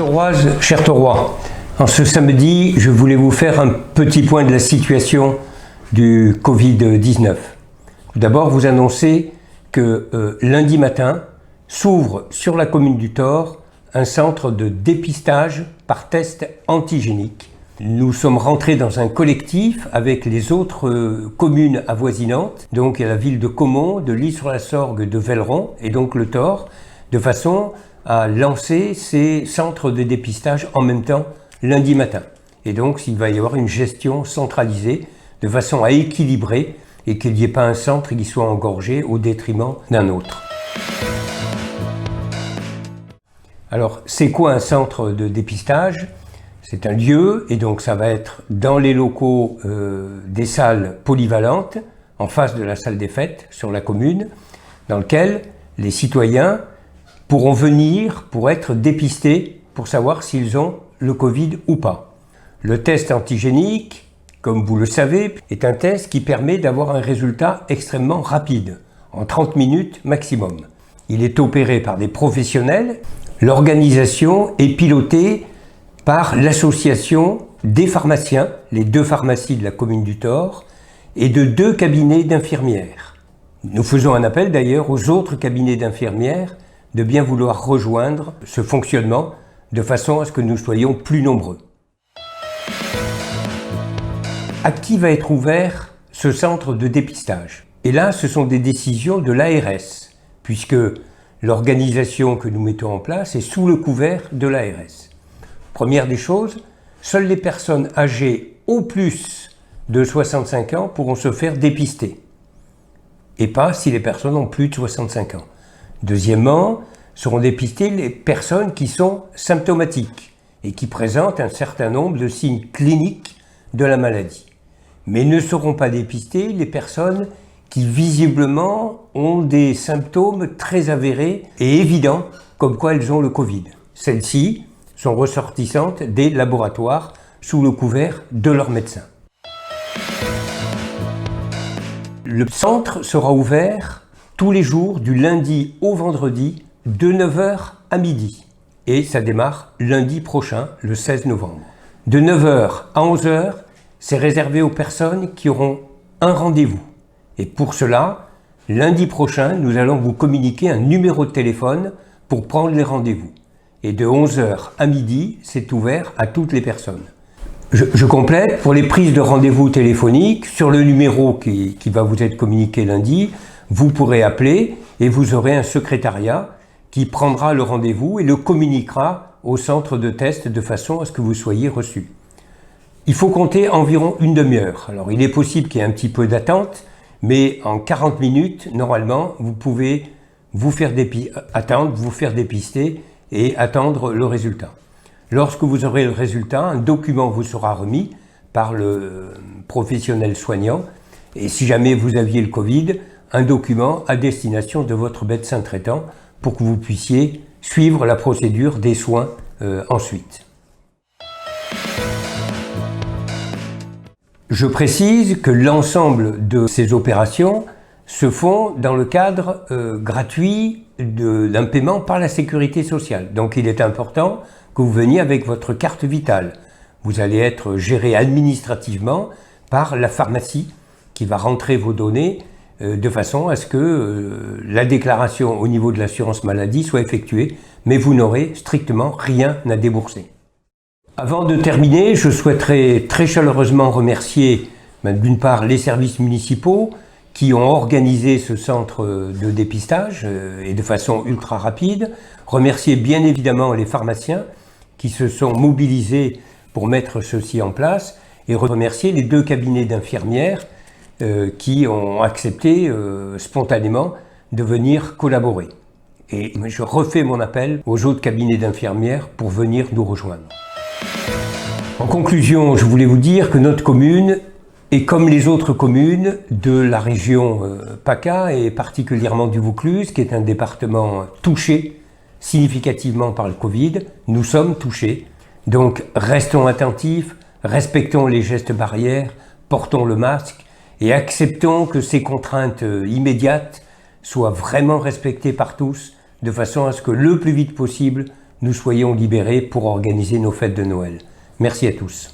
Tauroises, chers Taurois, en ce samedi, je voulais vous faire un petit point de la situation du Covid-19. D'abord, vous annoncer que lundi matin s'ouvre sur la commune du Thor un centre de dépistage par test antigénique. Nous sommes rentrés dans un collectif avec les autres communes avoisinantes, donc la ville de Caumont, de L'Isle-sur-la-Sorgue, de Velleron et donc le Thor, de façon à lancer ces centres de dépistage en même temps lundi matin. Et donc il va y avoir une gestion centralisée de façon à équilibrer et qu'il n'y ait pas un centre qui soit engorgé au détriment d'un autre. Alors c'est quoi un centre de dépistage ? C'est un lieu, et donc ça va être dans les locaux des salles polyvalentes, en face de la salle des fêtes, sur la commune, dans lequel les citoyens pourront venir pour être dépistés, pour savoir s'ils ont le Covid ou pas. Le test antigénique, comme vous le savez, est un test qui permet d'avoir un résultat extrêmement rapide, en 30 minutes maximum. Il est opéré par des professionnels. L'organisation est pilotée par l'association des pharmaciens, les 2 pharmacies de la commune du Thor, et de 2 cabinets d'infirmières. Nous faisons un appel d'ailleurs aux autres cabinets d'infirmières de bien vouloir rejoindre ce fonctionnement de façon à ce que nous soyons plus nombreux. À qui va être ouvert ce centre de dépistage? Et là, ce sont des décisions de l'ARS, puisque l'organisation que nous mettons en place est sous le couvert de l'ARS. Première des choses, seules les personnes âgées au plus de 65 ans pourront se faire dépister, et pas si les personnes ont plus de 65 ans. Deuxièmement, seront dépistées les personnes qui sont symptomatiques et qui présentent un certain nombre de signes cliniques de la maladie. Mais ne seront pas dépistées les personnes qui visiblement ont des symptômes très avérés et évidents comme quoi elles ont le Covid. Celles-ci sont ressortissantes des laboratoires sous le couvert de leurs médecins. Le centre sera ouvert tous les jours du lundi au vendredi de 9h à midi et ça démarre lundi prochain, le 16 novembre. De 9h à 11h, c'est réservé aux personnes qui auront un rendez-vous. Et pour cela, lundi prochain, nous allons vous communiquer un numéro de téléphone pour prendre les rendez-vous. Et de 11h à midi, c'est ouvert à toutes les personnes. Je complète, pour les prises de rendez-vous téléphoniques, sur le numéro qui va vous être communiqué lundi, vous pourrez appeler et vous aurez un secrétariat qui prendra le rendez-vous et le communiquera au centre de test de façon à ce que vous soyez reçu. Il faut compter environ une demi-heure. Alors il est possible qu'il y ait un petit peu d'attente, mais en 40 minutes, normalement, vous pouvez vous faire dépister et attendre le résultat. Lorsque vous aurez le résultat, un document vous sera remis par le professionnel soignant et si jamais vous aviez le Covid, un document à destination de votre médecin traitant pour que vous puissiez suivre la procédure des soins ensuite. Je précise que l'ensemble de ces opérations se font dans le cadre gratuit d'un paiement par la sécurité sociale. Donc il est important que vous veniez avec votre carte vitale. Vous allez être géré administrativement par la pharmacie qui va rentrer vos données de façon à ce que la déclaration au niveau de l'assurance maladie soit effectuée, mais vous n'aurez strictement rien à débourser. Avant de terminer, je souhaiterais très chaleureusement remercier d'une part les services municipaux qui ont organisé ce centre de dépistage et de façon ultra rapide, remercier bien évidemment les pharmaciens qui se sont mobilisés pour mettre ceci en place et remercier les 2 cabinets d'infirmières qui ont accepté spontanément de venir collaborer. Et je refais mon appel aux autres cabinets d'infirmières pour venir nous rejoindre. En conclusion, je voulais vous dire que notre commune est comme les autres communes de la région PACA et particulièrement du Vaucluse, qui est un département touché significativement par le Covid. Nous sommes touchés, donc restons attentifs, respectons les gestes barrières, portons le masque et acceptons que ces contraintes immédiates soient vraiment respectées par tous, de façon à ce que le plus vite possible, nous soyons libérés pour organiser nos fêtes de Noël. Merci à tous.